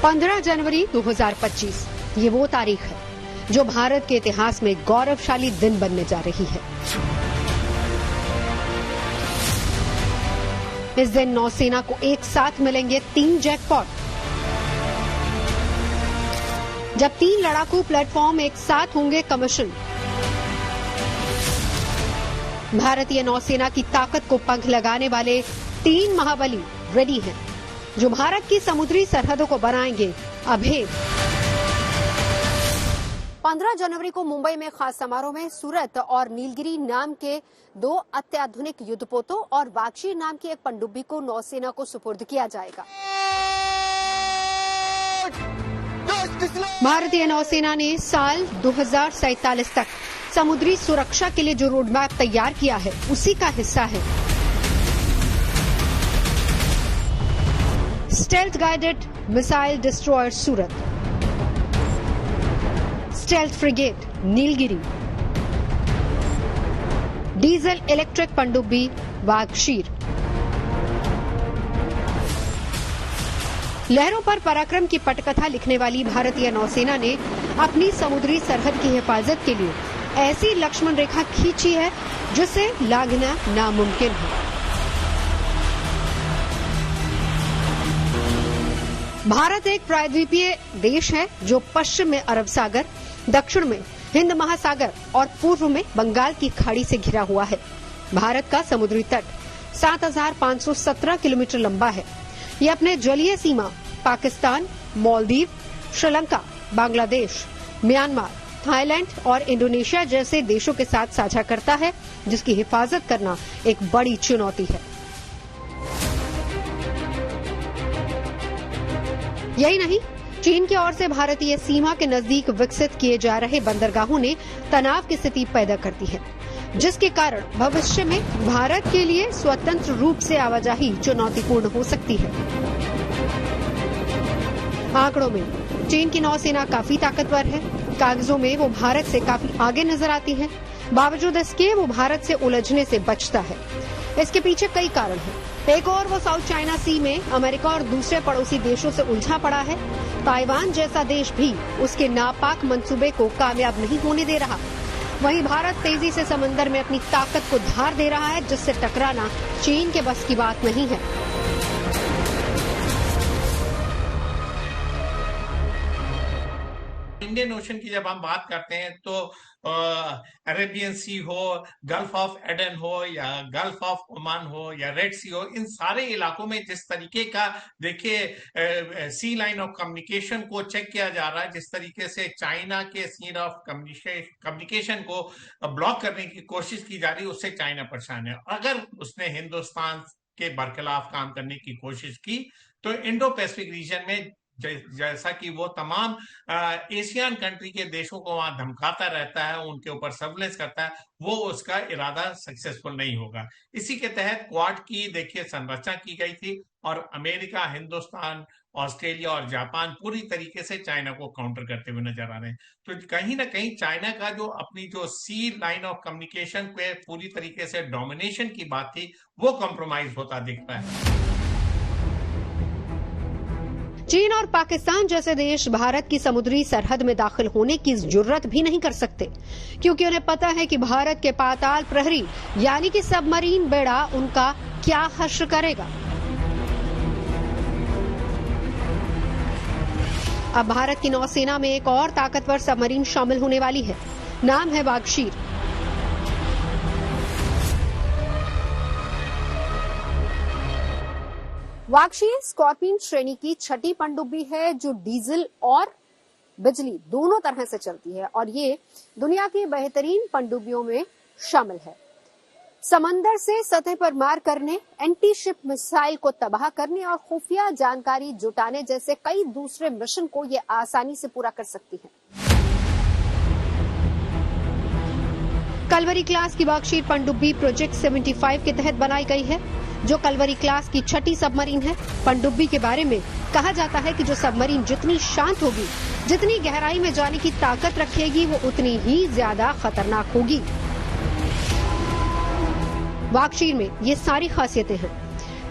15 जनवरी 2025 ये वो तारीख है जो भारत के इतिहास में गौरवशाली दिन बनने जा रही है। इस दिन नौसेना को एक साथ मिलेंगे 3 जैकपॉट। जब 3 लड़ाकू प्लेटफॉर्म एक साथ होंगे कमीशन, भारतीय नौसेना की ताकत को पंख लगाने वाले 3 महाबली रेडी हैं, जो भारत की समुद्री सरहदों को बनाएंगे अभेद। 15 जनवरी को मुंबई में खास समारोह में सूरत और नीलगिरी नाम के 2 अत्याधुनिक युद्धपोतों और वाक्षी नाम की एक पनडुब्बी को नौसेना को सुपुर्द किया जाएगा। भारतीय नौसेना ने साल 2047 तक समुद्री सुरक्षा के लिए जो रोडमैप तैयार किया है, उसी का हिस्सा है stealth guided missile destroyer Surat, stealth frigate Nilgiri, diesel electric पनडुब्बी वागशीर। लहरों पर पराक्रम की पटकथा लिखने वाली भारतीय नौसेना ने अपनी समुद्री सरहद की हिफाजत के लिए ऐसी लक्ष्मण रेखा खींची है जिसे लांघना नामुमकिन है। भारत एक प्रायद्वीपीय देश है जो पश्चिम में अरब सागर, दक्षिण में हिंद महासागर और पूर्व में बंगाल की खाड़ी से घिरा हुआ है। भारत का समुद्री तट 7,517 किलोमीटर लंबा है। ये अपने जलीय सीमा पाकिस्तान, मालदीव, श्रीलंका, बांग्लादेश, म्यांमार, थाईलैंड और इंडोनेशिया जैसे देशों के साथ साझा करता है, जिसकी हिफाजत करना एक बड़ी चुनौती है। यही नहीं, चीन की ओर से भारतीय सीमा के नजदीक विकसित किए जा रहे बंदरगाहों ने तनाव की स्थिति पैदा करती है, जिसके कारण भविष्य में भारत के लिए स्वतंत्र रूप से आवाजाही चुनौतीपूर्ण हो सकती है। आंकड़ों में चीन की नौसेना काफी ताकतवर है। कागजों में वो भारत से काफी आगे नजर आती है। बावजूद इसके वो भारत से उलझने से बचता है। इसके पीछे कई कारण हैं। एक और वो साउथ चाइना सी में अमेरिका और दूसरे पड़ोसी देशों से उलझा पड़ा है। ताइवान जैसा देश भी उसके नापाक मंसूबे को कामयाब नहीं होने दे रहा। वहीं भारत तेजी से समंदर में अपनी ताकत को धार दे रहा है, जिससे टकराना चीन के बस की बात नहीं है। इंडियन ओशन की जब हम बात करते हैं तो अरेबियन सी हो, गल्फ ऑफ एडन हो या गल्फ ऑफ ओमान हो या रेड सी हो, इन सारे इलाकों में जिस तरीके का देखिए सी लाइन ऑफ कम्युनिकेशन को चेक किया जा रहा है, जिस तरीके से चाइना के सीन ऑफ कम्युनिकेशन को ब्लॉक करने की कोशिश की जा रही है, उससे चाइना परेशान है। अगर उसने हिंदुस्तान के बरखिलाफ काम करने की कोशिश की तो इंडो पैसिफिक रीजन में जैसा कि वो तमाम एशियन कंट्री के देशों को वहां धमकाता रहता है, उनके ऊपर सर्विलेंस करता है, वो उसका इरादा सक्सेसफुल नहीं होगा। इसी के तहत क्वाड की देखिए संरचना की गई थी और अमेरिका, हिंदुस्तान, ऑस्ट्रेलिया और जापान पूरी तरीके से चाइना को काउंटर करते हुए नजर आ रहे हैं। तो कहीं ना कहीं चाइना का जो अपनी जो सी लाइन ऑफ कम्युनिकेशन पे पूरी तरीके से डोमिनेशन की बात थी, वो कॉम्प्रोमाइज होता दिखता है। चीन और पाकिस्तान जैसे देश भारत की समुद्री सरहद में दाखिल होने की जुर्रत भी नहीं कर सकते, क्योंकि उन्हें पता है कि भारत के पाताल प्रहरी यानी कि सबमरीन बेड़ा उनका क्या हश्र करेगा। अब भारत की नौसेना में एक और ताकतवर सबमरीन शामिल होने वाली है। नाम है वागशीर। वागशीर स्कॉर्पियन श्रेणी की 6ठी पनडुब्बी है जो डीजल और बिजली दोनों तरह से चलती है और ये दुनिया की बेहतरीन पनडुब्बियों में शामिल है। समंदर से सतह पर मार करने, एंटी शिप मिसाइल को तबाह करने और खुफिया जानकारी जुटाने जैसे कई दूसरे मिशन को ये आसानी से पूरा कर सकती है। कलवरी क्लास की वागशीर पनडुब्बी प्रोजेक्ट 75 के तहत बनाई गई है, जो कलवरी क्लास की 6ठी सबमरीन है। पनडुब्बी के बारे में कहा जाता है कि जो सबमरीन जितनी शांत होगी, जितनी गहराई में जाने की ताकत रखेगी, वो उतनी ही ज्यादा खतरनाक होगी। वागशीर में ये सारी खासियतें हैं।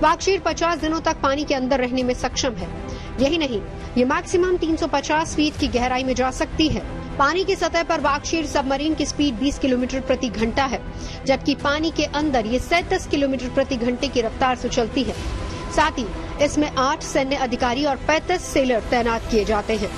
वागशीर 50 दिनों तक पानी के अंदर रहने में सक्षम है। यही नहीं, ये मैक्सिमम 350 फीट की गहराई में जा सकती है। पानी की सतह पर वागशीर सबमरीन की स्पीड 20 किलोमीटर प्रति घंटा है, जबकि पानी के अंदर ये 37 किलोमीटर प्रति घंटे की रफ्तार से चलती है। साथ ही इसमें 8 सैन्य अधिकारी और 35 सेलर तैनात किए जाते हैं।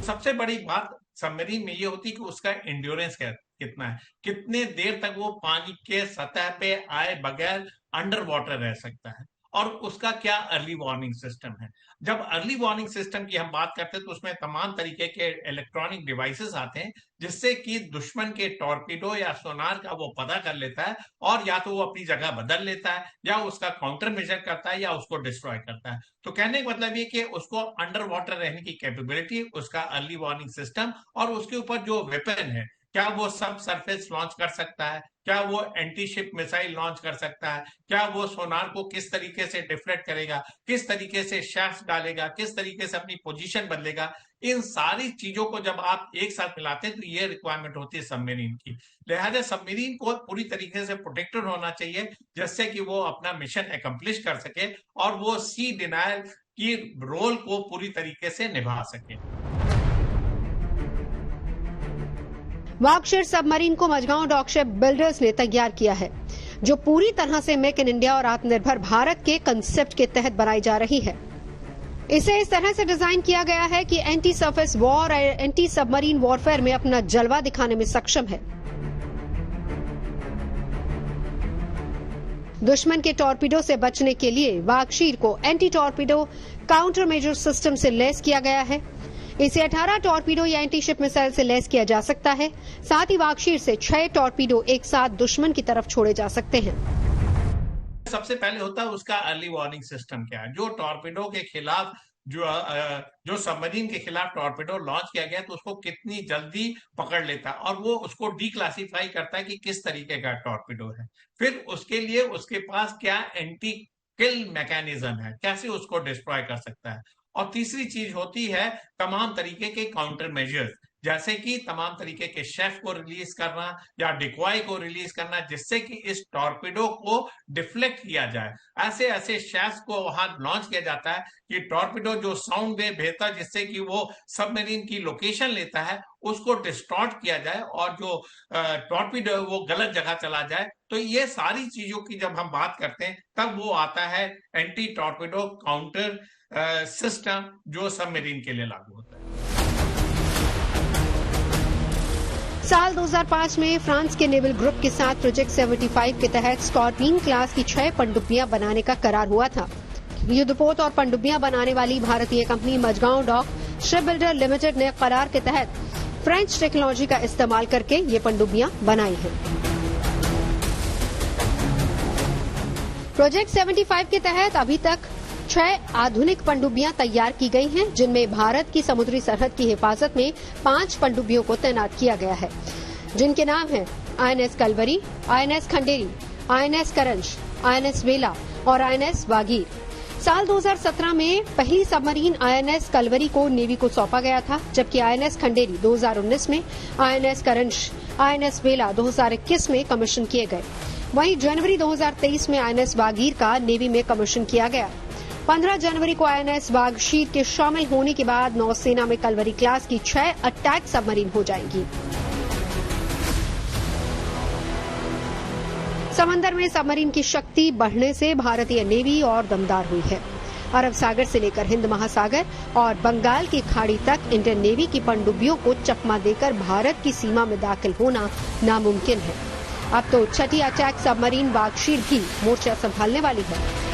सबसे बड़ी बात सबमरीन में ये होती है कि उसका एंड्योरेंस कितना है, कितने देर तक वो पानी के सतह पे आए बगैर अंडर वाटर रह सकता है, और उसका क्या अर्ली वार्निंग सिस्टम है। जब अर्ली वार्निंग सिस्टम की हम बात करते हैं तो उसमें तमाम तरीके के इलेक्ट्रॉनिक डिवाइसेस आते हैं, जिससे कि दुश्मन के टॉर्पीडो या सोनार का वो पता कर लेता है, और या तो वो अपनी जगह बदल लेता है, या उसका काउंटर मेजर करता है, या उसको डिस्ट्रॉय करता है। तो कहने का मतलब ये कि उसको अंडर वाटर रहने की कैपेबिलिटी, उसका अर्ली वार्निंग सिस्टम, और उसके ऊपर जो वेपन है, क्या वो सब सरफेस लॉन्च कर सकता है, क्या वो एंटी शिप मिसाइल लॉन्च कर सकता है, क्या वो सोनार को किस तरीके से डिफ्लेक्ट करेगा, किस तरीके से शैफ्ट डालेगा, किस तरीके से अपनी पोजीशन बदलेगा। इन सारी चीजों को जब आप एक साथ मिलाते हैं तो ये रिक्वायरमेंट होती है सबमरीन की। लिहाजा सबमरीन को पूरी तरीके से प्रोटेक्टेड होना चाहिए, जिससे कि वो अपना मिशन एकम्प्लिश कर सके और वो सी डिनायल की रोल को पूरी तरीके से निभा सके। वागशीर सबमरीन को मझगांव डॉकशिप बिल्डर्स ने तैयार किया है, जो पूरी तरह से मेक इन इंडिया और आत्मनिर्भर भारत के कंसेप्ट के तहत बनाई जा रही है। इसे इस तरह से डिजाइन किया गया है कि एंटी सरफेस वॉर और एंटी सबमरीन वॉरफेयर में अपना जलवा दिखाने में सक्षम है। दुश्मन के टॉर्पीडो से बचने के लिए वागशीर को anti torpedo counter measure system से लैस किया गया है। इसे 18 टॉर्पीडो या एंटी शिप मिसाइल से लैस किया जा सकता है। साथ ही वागशीर से 6 टॉर्पीडो एक साथ दुश्मन की तरफ छोड़े जा सकते हैं। सबसे पहले होता है उसका अर्ली वार्निंग सिस्टम क्या है। जो टॉर्पीडो के खिलाफ जो सबमरीन के खिलाफ टॉर्पीडो लॉन्च किया गया तो उसको कितनी जल्दी पकड़ लेता है, और वो उसको डिक्लासिफाई करता है कि किस तरीके का टॉर्पीडो है। फिर उसके लिए उसके पास क्या एंटी किल मैकेनिज्म है, कैसे उसको डिस्ट्रॉय कर सकता है। और तीसरी चीज होती है तमाम तरीके के काउंटर मेजर्स, जैसे कि तमाम तरीके के शेफ को रिलीज करना या डिकॉय को रिलीज करना, जिससे कि इस टॉर्पीडो को डिफ्लेक्ट किया जाए। ऐसे ऐसे शेफ्स को वहां लॉन्च किया जाता है कि टॉर्पीडो जो साउंड वेव भेजता है, जिससे कि वो सबमरीन की लोकेशन लेता है, उसको डिस्टॉर्ट किया जाए और जो टॉर्पीडो है वो गलत जगह चला जाए। तो ये सारी चीजों की जब हम बात करते हैं तब वो आता है एंटी टॉर्पीडो काउंटर सिस्टम, जो सबमरीन के लिए लागू होता है। साल 2005 में फ्रांस के नेवल ग्रुप के साथ प्रोजेक्ट 75 के तहत स्कॉर्पियन क्लास की 6 पनडुब्बियां बनाने का करार हुआ था। युद्धपोत और पनडुब्बियां बनाने वाली भारतीय company Mazagon dock ship builder limited ने करार के तहत फ्रेंच टेक्नोलॉजी का इस्तेमाल करके ये पनडुब्बियां बनाई हैं। प्रोजेक्ट 75 के तहत अभी तक 6 आधुनिक पनडुब्बियां तैयार की गई हैं, जिनमें भारत की समुद्री सरहद की हिफाजत में 5 पनडुब्बियों को तैनात किया गया है, जिनके नाम हैं INS Kalvari, INS Khanderi, INS करंज, INS वेला और INS वागीर। साल 2017 में पहली सबमरीन INS कलवरी को नेवी को सौंपा गया था, जबकि INS खंडेरी 2019 में, INS करंज, INS वेला 2021 में कमीशन किए गए। वहीं जनवरी 2023 में INS वागीर का नेवी में कमीशन किया गया। 15 जनवरी को INS वागशीर के शामिल होने के बाद नौसेना में कलवरी क्लास की 6 अटैक सबमरीन हो जाएंगी। समंदर में सबमरीन की शक्ति बढ़ने से भारतीय नेवी और दमदार हुई है। अरब सागर से लेकर हिंद महासागर और बंगाल की खाड़ी तक इंडियन नेवी की पनडुब्बियों को चकमा देकर भारत की सीमा में दाखिल होना नामुमकिन है। अब तो 6ठी अटैक सबमरीन वागशीर भी मोर्चा संभालने वाली है।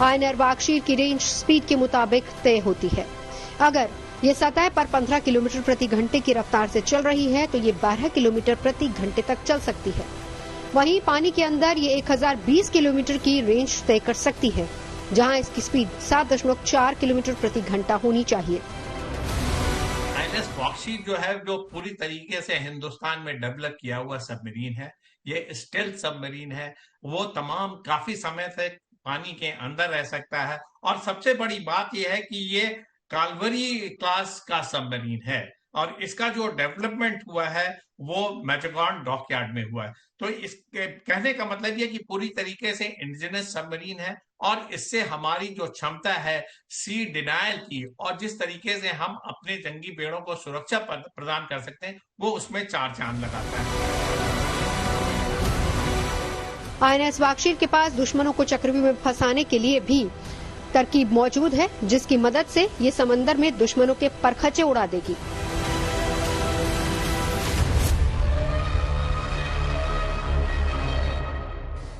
INR वागशीर की रेंज स्पीड के मुताबिक तय होती है। अगर ये सतह पर 15 किलोमीटर प्रति घंटे की रफ्तार से चल रही है तो ये 12 किलोमीटर प्रति घंटे तक चल सकती है। वहीं पानी के अंदर ये 1020 किलोमीटर की रेंज तय कर सकती है, जहां इसकी स्पीड 7.4 किलोमीटर प्रति घंटा होनी चाहिए। INS वागशीर जो है, जो पूरी तरीके से हिंदुस्तान में डेवलप किया हुआ सबमरीन है, ये स्टेल्थ सबमरीन है। वो तमाम काफी समय तक पानी के अंदर रह सकता है, और सबसे बड़ी बात यह है कि ये कालवरी क्लास का सबमरीन है। और इसका जो डेवलपमेंट हुआ है वो मैजागॉन डॉकयार्ड में हुआ है। तो इस कहने का मतलब ये कि पूरी तरीके से इंडिजिनस सबमरीन है और इससे हमारी जो क्षमता है सी डिनायल की और जिस तरीके से हम अपने जंगी बेड़ों को सुरक्षा प्रदान कर सकते हैं वो उसमें चार चांद लगाता है। आईएनएस वागशीर के पास दुश्मनों को चक्रव्यूह में फंसाने के लिए भी तरकीब मौजूद है, जिसकी मदद से ये समंदर में दुश्मनों के परखचे उड़ा देगी।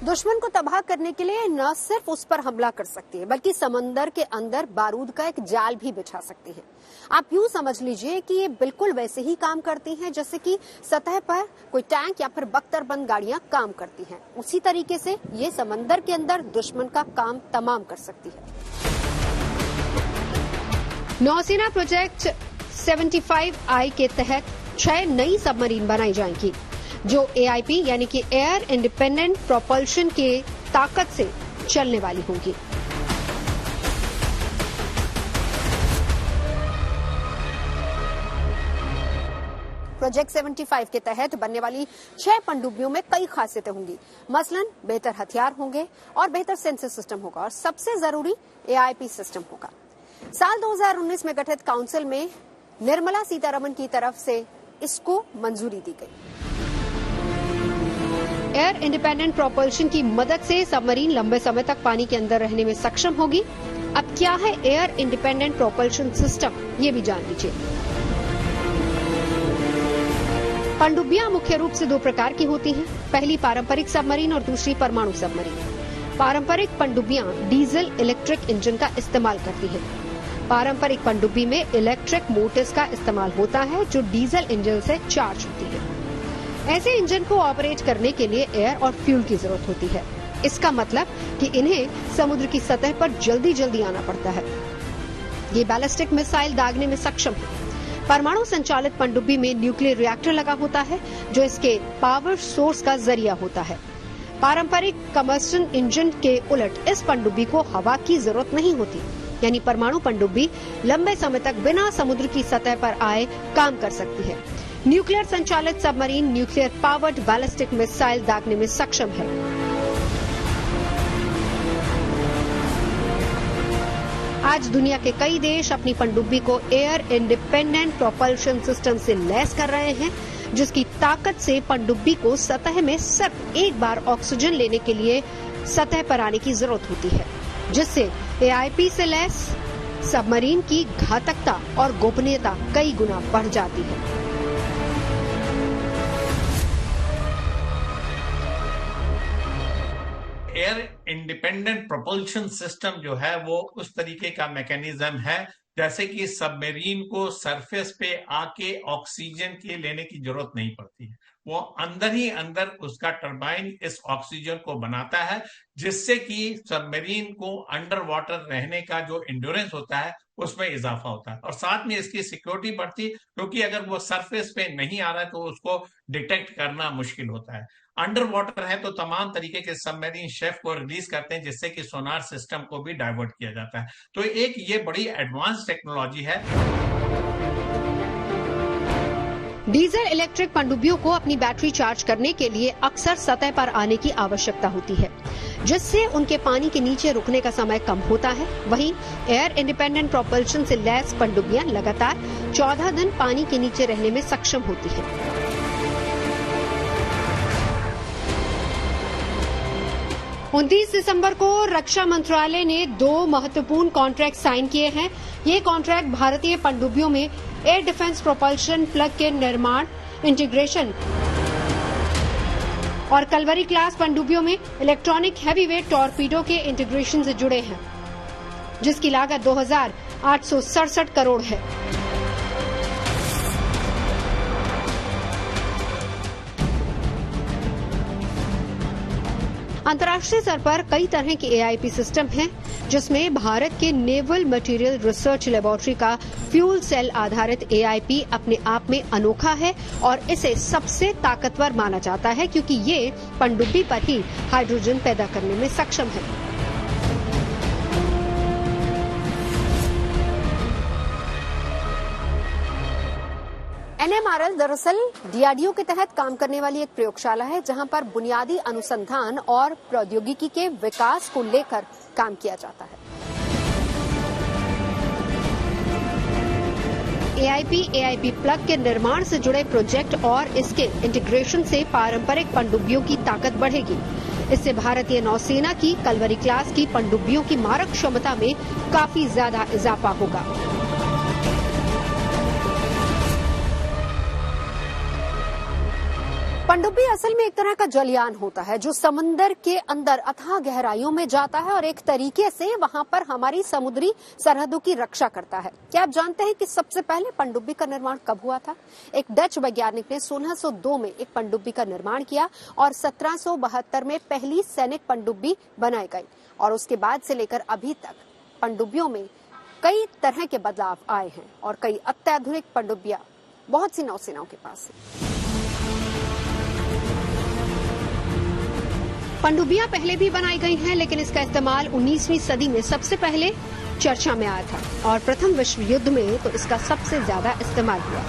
दुश्मन को तबाह करने के लिए न सिर्फ उस पर हमला कर सकती है, बल्कि समंदर के अंदर बारूद का एक जाल भी बिछा सकती है। आप यूं समझ लीजिए कि ये बिल्कुल वैसे ही काम करती हैं जैसे कि सतह पर कोई टैंक या फिर बख्तरबंद गाड़ियां काम करती हैं। उसी तरीके से ये समंदर के अंदर दुश्मन का काम तमाम कर सकती है। नौसेना प्रोजेक्ट 75I के तहत 6 नई सबमरीन बनाई जाएंगी जो AIP यानी कि एयर इंडिपेंडेंट प्रोपल्शन के ताकत से चलने वाली होंगी। प्रोजेक्ट 75 के तहत बनने वाली 6 पनडुब्बियों में कई खासियतें होंगी। मसलन बेहतर हथियार होंगे और बेहतर सेंसर सिस्टम होगा और सबसे जरूरी AIP सिस्टम होगा। साल 2019 में गठित काउंसिल में निर्मला सीतारमण की तरफ से इसको मंजूरी दी गई। एयर इंडिपेंडेंट प्रोपल्शन की मदद से सबमरीन लंबे समय तक पानी के अंदर रहने में सक्षम होगी। अब क्या है एयर इंडिपेंडेंट प्रोपल्शन सिस्टम, ये भी जान लीजिए। पनडुब्बियां मुख्य रूप से 2 प्रकार की होती हैं। पहली पारंपरिक सबमरीन और दूसरी परमाणु सबमरीन। पारंपरिक पनडुब्बियां डीजल इलेक्ट्रिक इंजन का इस्तेमाल करती हैं। पारंपरिक पनडुब्बी में इलेक्ट्रिक मोटर्स का इस्तेमाल होता है जो डीजल इंजन से चार्ज होती है। ऐसे इंजन को ऑपरेट करने के लिए एयर और फ्यूल की जरूरत होती है। इसका मतलब कि इन्हें समुद्र की सतह पर जल्दी जल्दी आना पड़ता है। ये बैलिस्टिक मिसाइल दागने में सक्षम है। परमाणु संचालित पनडुब्बी में न्यूक्लियर रिएक्टर लगा होता है जो इसके पावर सोर्स का जरिया होता है। पारंपरिक कम्बस्टन इंजन के उलट इस पनडुब्बी को हवा की जरूरत नहीं होती, यानी परमाणु पनडुब्बी लंबे समय तक बिना समुद्र की सतह पर आए काम कर सकती है। न्यूक्लियर संचालित submarine nuclear powered ballistic missile दागने में सक्षम है। आज दुनिया के कई देश अपनी पनडुब्बी को एयर इंडिपेंडेंट प्रोपल्शन सिस्टम से लैस कर रहे हैं, जिसकी ताकत से पनडुब्बी को सतह में सिर्फ एक बार ऑक्सीजन लेने के लिए सतह पर आने की जरूरत होती है, जिससे AIP से लैस सबमरीन की घातकता और गोपनीयता कई गुना बढ़ जाती है। एयर इंडिपेंडेंट प्रोपल्शन सिस्टम जो है वो उस तरीके का मैकेनिज्म है जैसे कि सबमरीन को सरफेस पे आके ऑक्सीजन के लेने की जरूरत नहीं पड़ती है। वो अंदर ही अंदर उसका टरबाइन इस ऑक्सीजन को बनाता है, जिससे कि सबमरीन को अंडर वाटर रहने का जो इंड्योरेंस होता है उसमें इजाफा होता है और साथ में इसकी सिक्योरिटी बढ़ती, क्योंकि अगर वो सरफेस पे नहीं आ रहा है तो उसको डिटेक्ट करना मुश्किल होता है। अंडर वाटर है तो तमाम तरीके के सबमरीन शेफ को रिलीज करते हैं, जिससे कि सोनार सिस्टम को भी डाइवर्ट किया जाता है। तो एक ये बड़ी एडवांस टेक्नोलॉजी है। डीजल इलेक्ट्रिक पनडुब्बियों को अपनी बैटरी चार्ज करने के लिए अक्सर सतह पर आने की आवश्यकता होती है, जिससे उनके पानी के नीचे रुकने का समय कम होता है। वहीं एयर इंडिपेंडेंट प्रोपल्शन से लैस पनडुब्बियां लगातार 14 दिन पानी के नीचे रहने में सक्षम होती हैं। 29 दिसंबर को रक्षा मंत्रालय ने 2 महत्वपूर्ण कॉन्ट्रैक्ट साइन किए हैं। ये कॉन्ट्रैक्ट भारतीय पनडुब्बियों में एयर डिफेंस प्रोपल्शन प्लग के निर्माण, इंटीग्रेशन और कलवरी क्लास पनडुब्बियों में इलेक्ट्रॉनिक हैवीवेट टॉर्पीडो के इंटीग्रेशन से जुड़े हैं, जिसकी लागत 2,867 करोड़ है। अंतर्राष्ट्रीय स्तर पर कई तरह के AIP सिस्टम हैं, जिसमें भारत के नेवल मटेरियल रिसर्च लेबोरेटरी का फ्यूल सेल आधारित AIP अपने आप में अनोखा है और इसे सबसे ताकतवर माना जाता है, क्योंकि ये पनडुब्बी पर ही हाइड्रोजन पैदा करने में सक्षम है। NMRL दरअसल DRDO के तहत काम करने वाली एक प्रयोगशाला है जहां पर बुनियादी अनुसंधान और प्रौद्योगिकी के विकास को लेकर काम किया जाता है। AIP प्लग के निर्माण से जुड़े प्रोजेक्ट और इसके इंटीग्रेशन से पारंपरिक पनडुब्बियों की ताकत बढ़ेगी। इससे भारतीय नौसेना की कलवरी क्लास की पनडुब्बियों की मारक क्षमता में काफी ज्यादा इजाफा होगा। पनडुब्बी असल में एक तरह का जलयान होता है जो समंदर के अंदर अथाह गहराइयों में जाता है और एक तरीके से वहां पर हमारी समुद्री सरहदों की रक्षा करता है। क्या आप जानते हैं कि सबसे पहले पनडुब्बी का निर्माण कब हुआ था? एक डच वैज्ञानिक ने 1602 में एक पनडुब्बी का निर्माण किया और 1772 में पहली सैनिक पनडुब्बी बनाई गई और उसके बाद से लेकर अभी तक पनडुब्बियों में कई तरह के बदलाव आए हैं और कई अत्याधुनिक पनडुब्बियां बहुत सी नौसेनाओं के पास है। पनडुब्बियां पहले भी बनाई गई हैं, लेकिन इसका इस्तेमाल 19वीं सदी में सबसे पहले चर्चा में आया था और प्रथम विश्व युद्ध में तो इसका सबसे ज्यादा इस्तेमाल हुआ।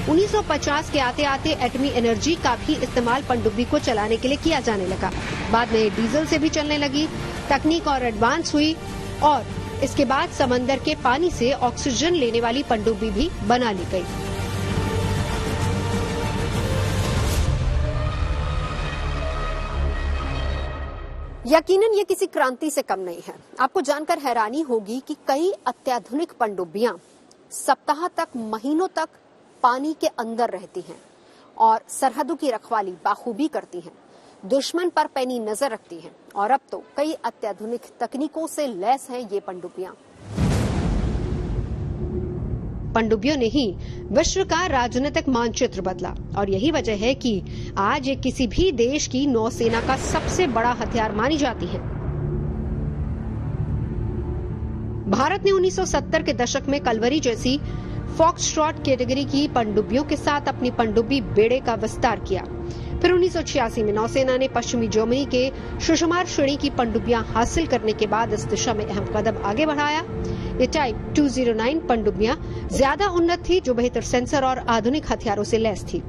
1950 के आते आते एटमी एनर्जी का भी इस्तेमाल पनडुब्बी को चलाने के लिए किया जाने लगा। बाद में डीजल से भी चलने लगी, तकनीक और एडवांस हुई और इसके बाद समंदर के पानी से ऑक्सीजन लेने वाली पनडुब्बी भी बना ली गई। यकीनन ये किसी क्रांति से कम नहीं है। आपको जानकर हैरानी होगी कि कई अत्याधुनिक पनडुब्बियां सप्ताह तक, महीनों तक पानी के अंदर रहती हैं और सरहदों की रखवाली बाखूबी करती हैं, दुश्मन पर पैनी नजर रखती हैं और अब तो कई अत्याधुनिक तकनीकों से लैस हैं ये पनडुब्बियां। पनडुब्बियों ने ही विश्व का राजनीतिक मानचित्र बदला और यही वजह है कि आज ये किसी भी देश की नौसेना का सबसे बड़ा हथियार मानी जाती है। भारत ने 1970 के दशक में कलवरी जैसी फॉक्सट्रॉट कैटेगरी की पनडुब्बियों के साथ अपनी पनडुब्बी बेड़े का विस्तार किया। फिर 1986 में नौसेना ने पश्चिमी जर्मनी के शुशमार श्रेणी की पनडुब्बियां हासिल करने के बाद इस दिशा में अहम कदम आगे बढ़ाया। ये टाइप 209 पनडुब्बियां ज्यादा उन्नत थी, जो बेहतर सेंसर और आधुनिक हथियारों से लैस थी।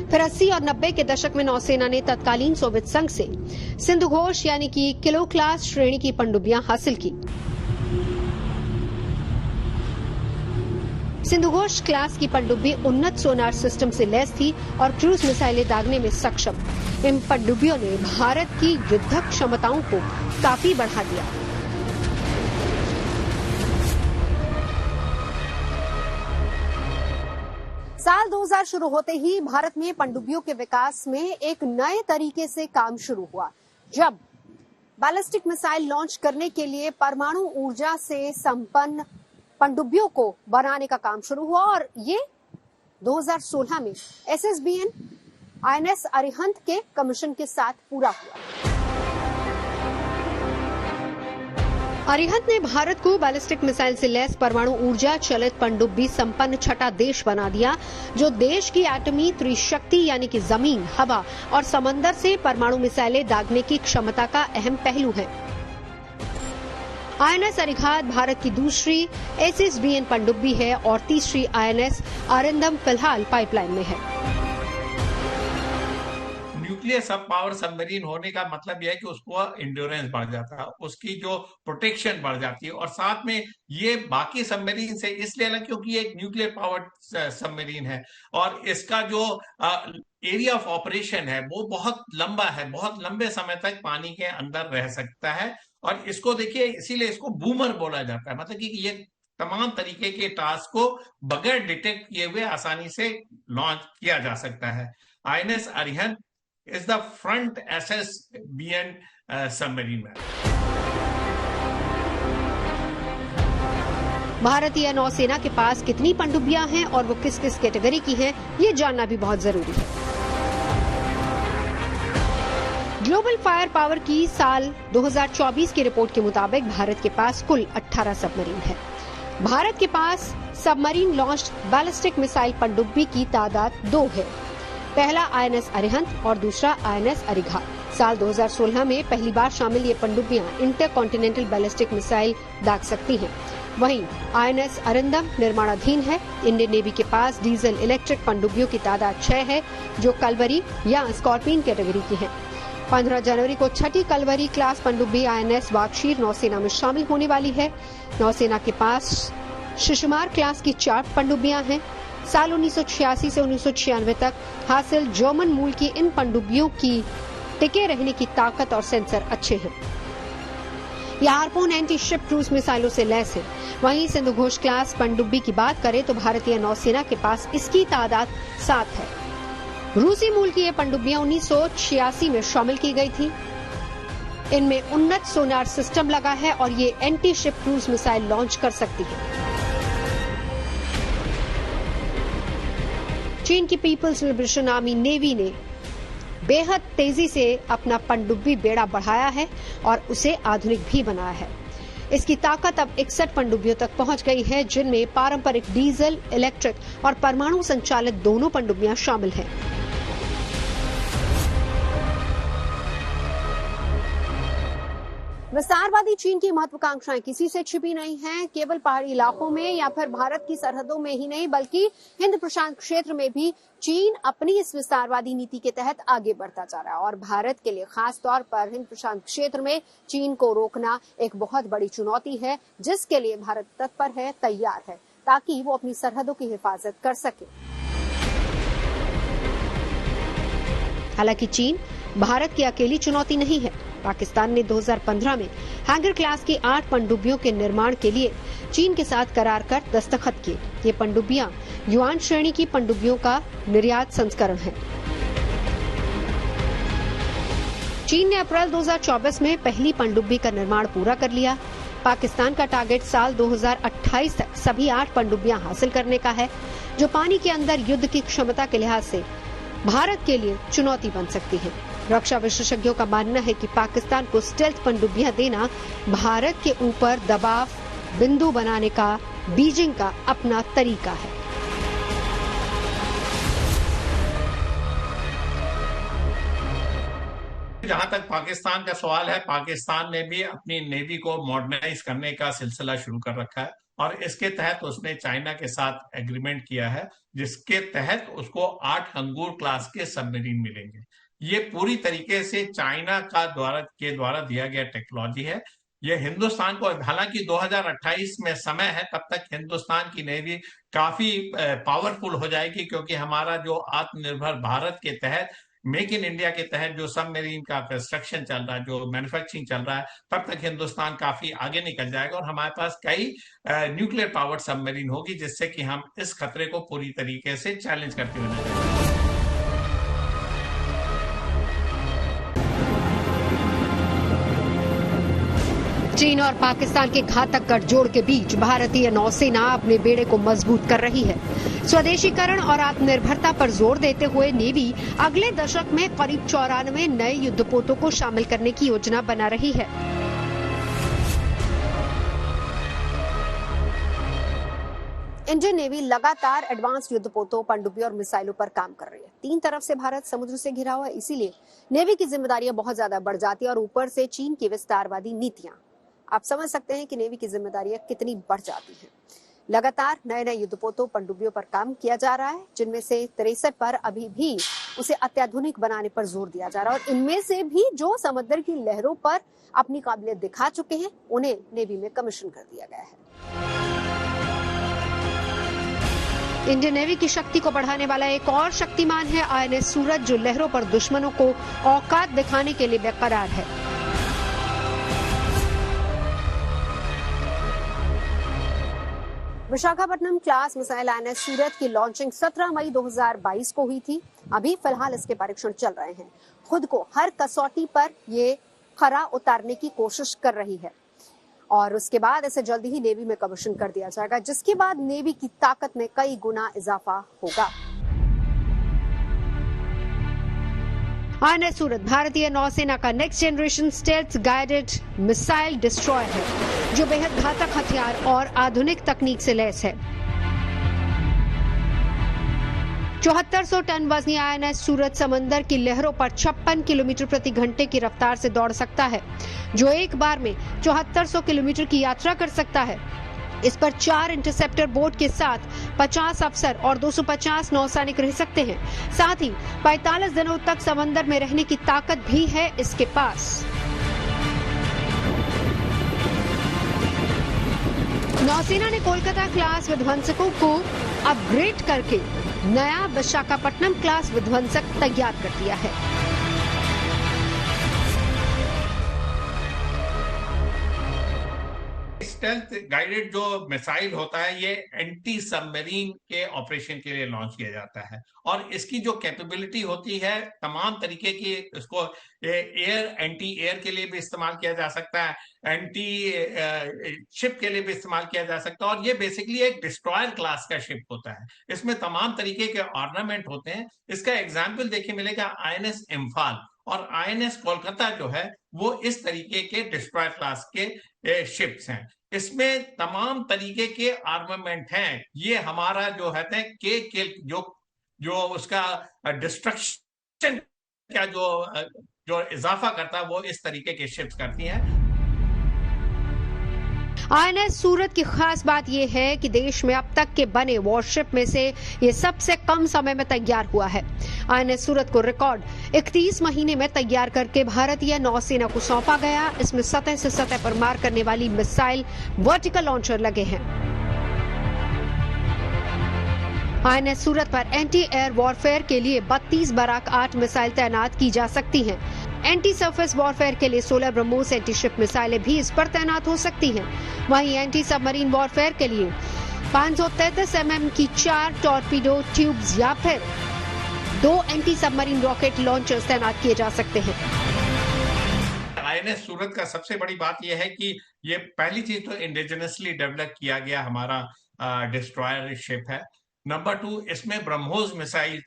फिर 80 और 90 के दशक में नौसेना ने तत्कालीन सोवियत संघ से सिंधु घोष यानी कि किलो क्लास श्रेणी की पनडुब्बियां हासिल की। सिंधु घोष क्लास की पनडुब्बी उन्नत सोनार सिस्टम से लैस थी और क्रूज मिसाइलें दागने में सक्षम। इन पनडुब्बियों ने भारत की युद्धक क्षमताओं को काफी बढ़ा दिया। साल 2000 शुरू होते ही भारत में पनडुब्बियों के विकास में एक नए तरीके से काम शुरू हुआ, जब बैलिस्टिक मिसाइल लॉन्च करने के लिए परमाणु ऊर्जा से संपन्न पनडुब्बियों को बनाने का काम शुरू हुआ और ये 2016 में SSBN INS अरिहंत के कमीशन के साथ पूरा हुआ। अरिहंत ने भारत को बैलिस्टिक मिसाइल से लैस परमाणु ऊर्जा चलित पनडुब्बी संपन्न छठा देश बना दिया, जो देश की एटमी त्रिशक्ति यानी कि जमीन, हवा और समंदर से परमाणु मिसाइलें दागने की क्षमता का अहम पहलू है। INS अरिघात भारत की दूसरी SSBN पनडुब्बी है और तीसरी INS अरिंदम फिलहाल पाइपलाइन में है। न्यूक्लियर सब पावर सबमरीन होने का मतलब यह है कि उसको इंड्योरेंस बढ़ जाता है, उसकी जो प्रोटेक्शन बढ़ जाती है और साथ में ये बाकी सबमरीन से इसलिए अलग क्योंकि ये एक न्यूक्लियर पावर्ड सबमरीन है और इसका जो एरिया ऑफ ऑपरेशन है वो बहुत लंबा है, बहुत लंबे समय तक पानी के अंदर रह सकता है और इसको देखिए इसीलिए इसको बूमर बोला जाता है, मतलब कि ये तमाम तरीके के टास्क को बगैर डिटेक्ट किए हुए आसानी से लॉन्च किया जा सकता है। INS Arihant is the front SSBN submarine man. भारतीय नौसेना के पास कितनी पनडुब्बियां हैं और वो किस किस कैटेगरी की हैं, ये जानना भी बहुत जरूरी है। ग्लोबल फायर पावर की साल 2024 की रिपोर्ट के मुताबिक भारत के पास कुल 18 सबमरीन है। भारत के पास सबमरीन लॉन्च्ड बैलिस्टिक मिसाइल पनडुब्बी की तादाद 2 है। पहला INS अरिहंत और दूसरा INS अरिघात। साल 2016 में पहली बार शामिल ये पनडुब्बियां इंटर कॉन्टिनेंटल बैलिस्टिक मिसाइल दाग सकती हैं। वहीं INS अरिंदम निर्माणाधीन है। इंडियन नेवी के पास डीजल इलेक्ट्रिक पनडुब्बियों की तादाद 6 है, जो कलवरी या स्कॉर्पियन कैटेगरी की है। 15 जनवरी को छठी कलवरी क्लास पनडुब्बी INS वागशीर नौसेना में शामिल होने वाली है। नौसेना के पास शिशुमार क्लास की 4 पनडुब्बियां हैं। साल 1986 से 1996 तक हासिल जर्मन मूल की इन पनडुब्बियों की टिके रहने की ताकत और सेंसर अच्छे हैं। यह हार्पून एंटी शिप क्रूज मिसाइलों से लैस है। वहीं सिंधु घोष क्लास पनडुब्बी की बात करें तो भारतीय नौसेना के पास इसकी तादाद 7 है। रूसी मूल की ये पनडुब्बियां 1986 में शामिल की गई थी। इनमें उन्नत सोनार सिस्टम लगा है और ये anti ship cruise missile launch कर सकती है। चीन की पीपल्स लिबरेशन आर्मी नेवी ने बेहद तेजी से अपना पनडुब्बी बेड़ा बढ़ाया है और उसे आधुनिक भी बनाया है। इसकी ताकत अब 61 पनडुब्बियों तक पहुंच गई है, जिनमें पारंपरिक डीजल, इलेक्ट्रिक और परमाणु संचालित दोनों पनडुब्बियां शामिल हैं। विस्तारवादी चीन की महत्वाकांक्षाएं किसी से छिपी नहीं हैं। केवल पहाड़ी इलाकों में या फिर भारत की सरहदों में ही नहीं, बल्कि हिंद प्रशांत क्षेत्र में भी चीन अपनी इस विस्तारवादी नीति के तहत आगे बढ़ता जा रहा है। और भारत के लिए खास तौर पर हिंद प्रशांत क्षेत्र में चीन को रोकना एक बहुत बड़ी चुनौती है, जिसके लिए भारत तत्पर है, तैयार है, ताकि वो अपनी सरहदों की हिफाजत कर सके। हालांकि चीन भारत की अकेली चुनौती नहीं है। पाकिस्तान ने 2015 में हैंगर क्लास की 8 पनडुब्बियों के निर्माण के लिए चीन के साथ करार कर दस्तखत किए। ये पनडुब्बियां युआन श्रेणी की पनडुब्बियों का निर्यात संस्करण है। चीन ने अप्रैल 2024 में पहली पनडुब्बी का निर्माण पूरा कर लिया। पाकिस्तान का टारगेट साल 2028 तक सभी 8 पनडुब्बियां हासिल करने का है, जो पानी के अंदर युद्ध की क्षमता के लिहाज से भारत के लिए चुनौती बन सकती है। रक्षा विशेषज्ञों का मानना है कि पाकिस्तान को स्टेल्थ पनडुब्बियां देना भारत के ऊपर दबाव बिंदु बनाने का बीजिंग का अपना तरीका है। जहां तक पाकिस्तान का सवाल है, पाकिस्तान ने भी अपनी नेवी को मॉडर्नाइज करने का सिलसिला शुरू कर रखा है और इसके तहत उसने चाइना के साथ एग्रीमेंट किया है, जिसके तहत उसको 8 हंगूर क्लास के सबमरीन मिलेंगे। ये पूरी तरीके से चाइना का द्वारा दिया गया टेक्नोलॉजी है। ये हिंदुस्तान को, हालांकि 2028 में समय है, तब तक हिंदुस्तान की नेवी काफी पावरफुल हो जाएगी, क्योंकि हमारा जो आत्मनिर्भर भारत के तहत, मेक इन इंडिया के तहत जो सबमरीन का कंस्ट्रक्शन चल रहा है, जो मैन्युफैक्चरिंग चल रहा है, तब तक हिंदुस्तान काफी आगे निकल जाएगा और हमारे पास कई न्यूक्लियर पावर्ड सबमरीन होगी, जिससे कि हम इस खतरे को पूरी तरीके से चैलेंज करते हुए नजर आएंगे। चीन और पाकिस्तान के घातक गठजोड़ के बीच भारतीय नौसेना अपने बेड़े को मजबूत कर रही है। स्वदेशीकरण और आत्मनिर्भरता पर जोर देते हुए नेवी अगले दशक में करीब 94 नए युद्धपोतों को शामिल करने की योजना बना रही है। इंडियन नेवी लगातार एडवांस युद्धपोतों, पनडुब्बियों और मिसाइलों पर काम कर रही है। 3 तरफ से भारत समुद्र से घिरा हुआ है, इसीलिए नेवी की जिम्मेदारियां बहुत ज्यादा बढ़ जाती है और ऊपर से चीन की विस्तारवादी नीतियां। आप समझ सकते हैं कि नेवी की जिम्मेदारियां कितनी बढ़ जाती हैं। लगातार नए नए युद्धपोतों, पनडुब्बियों पर काम किया जा रहा है, जिनमें से 63 पर अभी भी उसे अत्याधुनिक बनाने पर जोर दिया जा रहा है और इनमें से भी जो समुद्र की लहरों पर अपनी काबिलियत दिखा चुके हैं, उन्हें नेवी में कमीशन कर दिया गया है। इंडियन नेवी की शक्ति को बढ़ाने वाला एक और शक्तिमान है INS सूरज, जो लहरों पर दुश्मनों को औकात दिखाने के लिए बेकरार है। विशाखापट्टनम क्लास मिसाइल INS सूरज की लॉन्चिंग 17 मई 2022 को हुई थी। अभी फिलहाल इसके परीक्षण चल रहे हैं। खुद को हर कसौटी पर ये खरा उतारने की कोशिश कर रही है और उसके बाद इसे जल्दी ही नेवी में कमीशन कर दिया जाएगा, जिसके बाद नेवी की ताकत में कई गुना इजाफा होगा। INS सूरज भारतीय नौसेना का next generation stealth guided missile destroyer है, जो बेहद घातक हथियार और आधुनिक तकनीक से लैस है। 7400 टन वजनी INS सूरज समंदर की लहरों पर 56 किलोमीटर प्रति घंटे की रफ्तार से दौड़ सकता है, जो एक बार में 7400 किलोमीटर की यात्रा कर सकता है। इस पर 4 इंटरसेप्टर बोट के साथ 50 अफसर और 250 नौसैनिक रह सकते हैं। साथ ही 45 दिनों तक समंदर में रहने की ताकत भी है इसके पास। नौसेना ने कोलकाता क्लास विध्वंसकों को अपग्रेड करके नया विशाखापट्टनम क्लास विध्वंसक तैयार कर दिया है। स्टेल्थ गाइडेड जो मिसाइल होता है ये एंटी सबमरीन के ऑपरेशन के लिए लॉन्च किया जाता है और इसकी जो कैपेबिलिटी होती है तमाम तरीके की, इसको एयर एंटी एयर के लिए भी इस्तेमाल किया जा सकता है, एंटी शिप के लिए भी इस्तेमाल किया जा सकता है और ये बेसिकली एक डिस्ट्रॉयर क्लास का शिप होता है। इसमें तमाम तरीके के ऑर्नामेंट होते हैं। इसका एग्जाम्पल देखिए मिलेगा INS इम्फाल और INS कोलकाता जो है वो इस तरीके के डिस्ट्रॉयर क्लास के शिप्स हैं। इसमें तमाम तरीके के आर्मामेंट हैं। ये हमारा जो है जो उसका डिस्ट्रक्शन का जो इजाफा करता है वो इस तरीके के शिप्स करती हैं। INS सूरत की खास बात यह है कि देश में अब तक के बने वॉरशिप में से ये सबसे कम समय में तैयार हुआ है। INS सूरत को रिकॉर्ड 31 महीने में तैयार करके भारतीय नौसेना को सौंपा गया। इसमें सतह से सतह पर मार करने वाली मिसाइल वर्टिकल लॉन्चर लगे हैं। INS सूरत पर एंटी एयर वॉरफेयर के लिए 32 बराक 8 मिसाइल तैनात की जा सकती हैं। एंटी सरफेस वॉरफेयर के लिए 16 ब्रह्मोस एंटी शिप मिसाइलें भी इस पर तैनात हो सकती हैं। वहीं एंटी सबमरीन वॉरफेयर के लिए 533 mm की 4 टॉर्पीडो ट्यूब्स या फिर 2 एंटी सबमरीन रॉकेट लॉन्चर्स तैनात किए जा सकते हैं। INS सूरत का सबसे बड़ी बात यह है कि ये पहली चीज तो इंडिजिनसली डेवलप किया गया हमारा डिस्ट्रॉयर शिप है। नंबर 2, इसमें ब्रह्मोस मिसाइल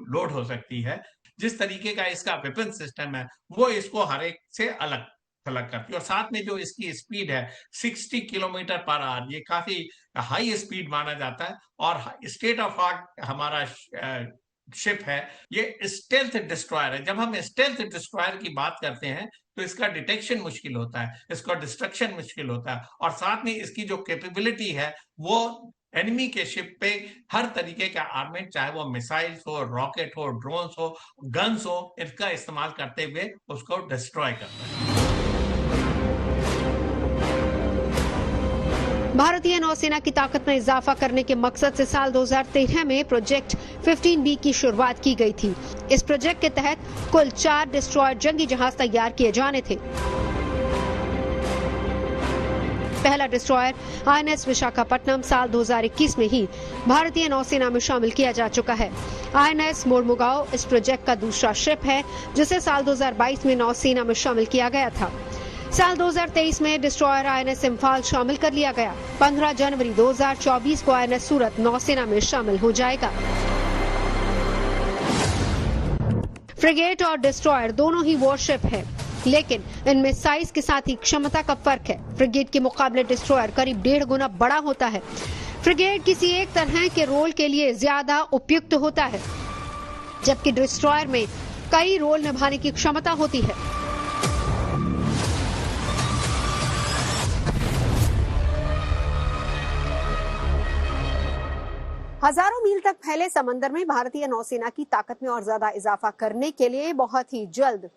लोड हो सकती है। जिस तरीके का इसका वेपन सिस्टम है वो इसको हर एक से अलग थलग करती है और साथ में जो इसकी स्पीड है 60 किलोमीटर पर आवर, ये काफी हाई स्पीड माना जाता है और स्टेट ऑफ आर्ट हमारा शिप है। ये स्टेल्थ डिस्ट्रॉयर है। जब हम स्टेल्थ डिस्ट्रॉयर की बात करते हैं तो इसका डिटेक्शन मुश्किल होता है, इसका डिस्ट्रक्शन मुश्किल होता है और साथ में इसकी जो कैपेबिलिटी है वो एनिमी के शिप पे हर तरीके का आर्मेंट, चाहे वो मिसाइल्स हो, रॉकेट हो, ड्रोन्स हो, गन्स हो, इसका इस्तेमाल करते हुए उसको डिस्ट्रॉय करता है। भारतीय नौसेना की ताकत में इजाफा करने के मकसद से साल 2013 में प्रोजेक्ट 15B की शुरुआत की गई थी। इस प्रोजेक्ट के तहत कुल 4 डिस्ट्रॉयर जंगी जहाज तैयार किए जाने थे। पहला डिस्ट्रॉयर INS विशाखापट्टनम साल 2021 में ही भारतीय नौसेना में शामिल किया जा चुका है। INS मोरमुगाओ इस प्रोजेक्ट का दूसरा शिप है जिसे साल 2022 में नौसेना में शामिल किया गया था। साल 2023 में डिस्ट्रॉयर INS इम्फाल शामिल कर लिया गया। 15 जनवरी 2024 को INS सूरत नौसेना में शामिल हो जाएगा। फ्रिगेट और डिस्ट्रॉयर दोनों ही वॉरशिप है, लेकिन इनमें साइज के साथ ही क्षमता का फर्क है। फ्रिगेट के मुकाबले डिस्ट्रॉयर करीब 1.5 गुना बड़ा होता है। फ्रिगेट किसी एक तरह के रोल के लिए ज्यादा उपयुक्त होता है, जबकि डिस्ट्रॉयर में कई रोल निभाने की क्षमता होती है। हजारों मील तक फैले समंदर में भारतीय नौसेना की ताकत में और ज्यादा इजाफा करने के लिए बहुत ही जल्द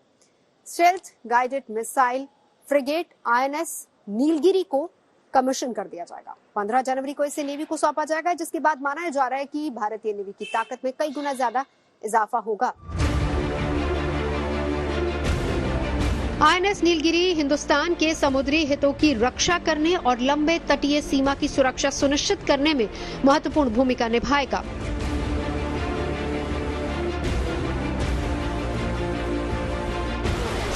stealth guided missile frigate INS Nilgiri को कमीशन कर दिया जाएगा। 15 जनवरी को इसे नेवी को सौंपा जाएगा, जिसके बाद माना जा रहा है कि भारतीय नेवी की ताकत में कई गुना ज्यादा इजाफा होगा। INS नीलगिरी हिंदुस्तान के समुद्री हितों की रक्षा करने और लंबे तटीय सीमा की सुरक्षा सुनिश्चित करने में महत्वपूर्ण भूमिका निभाएगा।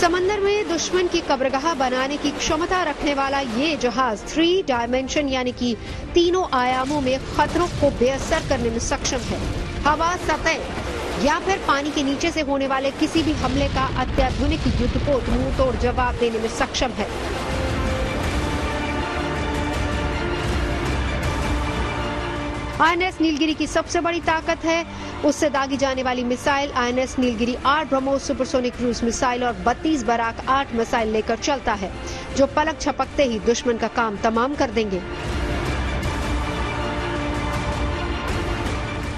समंदर में दुश्मन की कब्रगाह बनाने की क्षमता रखने वाला ये जहाज 3 डायमेंशन यानी कि तीनों आयामों में खतरों को बेअसर करने में सक्षम है। हवा, सतह या फिर पानी के नीचे से होने वाले किसी भी हमले का अत्याधुनिक युद्धपोत मुंह तोड़ जवाब देने में सक्षम है। INS नीलगिरी की सबसे बड़ी ताकत है उससे दागी जाने वाली missile. INS Nilgiri 8 BrahMos supersonic cruise missile और 32 बराक 8 मिसाइल लेकर चलता है, जो पलक झपकते ही दुश्मन का काम तमाम कर देंगे।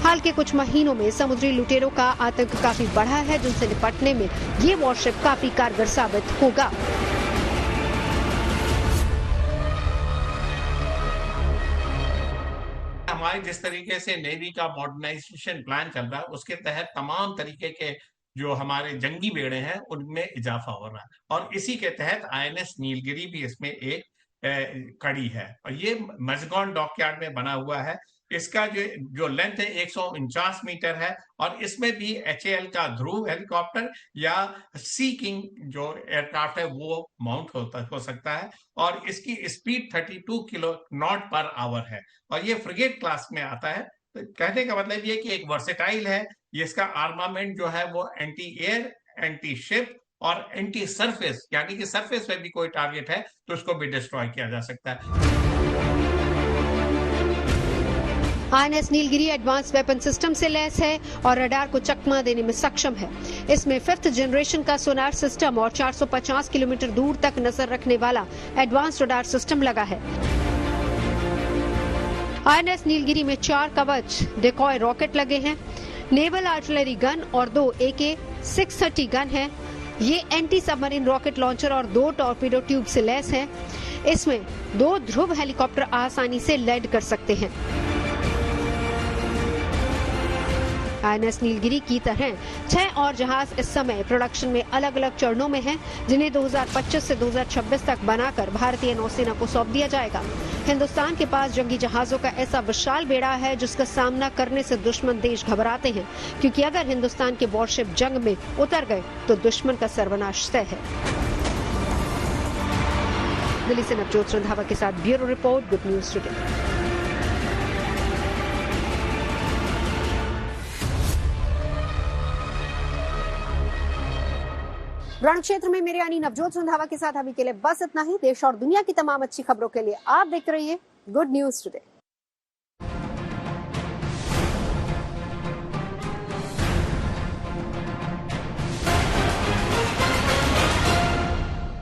हाल के कुछ महीनों में समुद्री लुटेरों का आतंक काफी बढ़ा है, जिनसे निपटने में ये वॉरशिप काफी कारगर साबित होगा। हमारे जिस तरीके से नेवी का मॉडर्नाइजेशन प्लान चल रहा है, उसके तहत तमाम तरीके के जो हमारे जंगी बेड़े हैं उनमें इजाफा हो रहा है, और इसी के तहत आईएनएस नीलगिरी भी इसमें एक कड़ी है, और ये मजगॉन डॉकयार्ड में बना हुआ है। इसका जो लेंथ है 149 मीटर है, और इसमें भी एचएएल का ध्रुव हेलीकॉप्टर या सी किंग जो एयरक्राफ्ट है वो माउंट हो सकता है, और इसकी speed 32 kilo not per hour है, और ये फ्रिगेट क्लास में आता है। तो कहने का मतलब ये कि एक वर्सेटाइल है, ये इसका आर्मामेंट जो है वो एंटी एयर, एंटी शिप और एंटी सरफेस, यानी कि सरफेस पे भी कोई टारगेट है तो उसको भी डिस्ट्रॉय किया जा सकता है। INS Nilgiri advance weapon system से लैस है और रडार को चकमा देने में सक्षम है। इसमें 5th जनरेशन का सोनार सिस्टम और 450 किलोमीटर दूर तक नजर रखने वाला एडवांस रडार सिस्टम लगा है। आईएनएस नीलगिरी में 4 कवच डेकॉय रॉकेट लगे हैं, नेवल आर्टिलरी गन और 2 AK-630 गन है। ये एंटी सबमरीन रॉकेट लॉन्चर और 2 टॉर्पीडो ट्यूब से लैस है। इसमें 2 ध्रुव हेलीकॉप्टर आसानी से लैंड कर सकते हैं। आईएनएस नीलगिरी की तरह 6 और जहाज इस समय प्रोडक्शन में अलग अलग चरणों में हैं, जिन्हें 2025 से 2026 तक बनाकर भारतीय नौसेना को सौंप दिया जाएगा। हिंदुस्तान के पास जंगी जहाजों का ऐसा विशाल बेड़ा है जिसका सामना करने से दुश्मन देश घबराते हैं, क्योंकि अगर हिंदुस्तान के वॉरशिप जंग में उतर गए तो दुश्मन का सर्वनाश तय है। दिल्ली से नवजोत रंधावा के साथ bureau report, good news today. रण क्षेत्र में मेरे यानी नवजोत रंधावा के साथ अभी के लिए बस इतना ही। देश और दुनिया की तमाम अच्छी खबरों के लिए आप देख रहिए गुड न्यूज टुडे।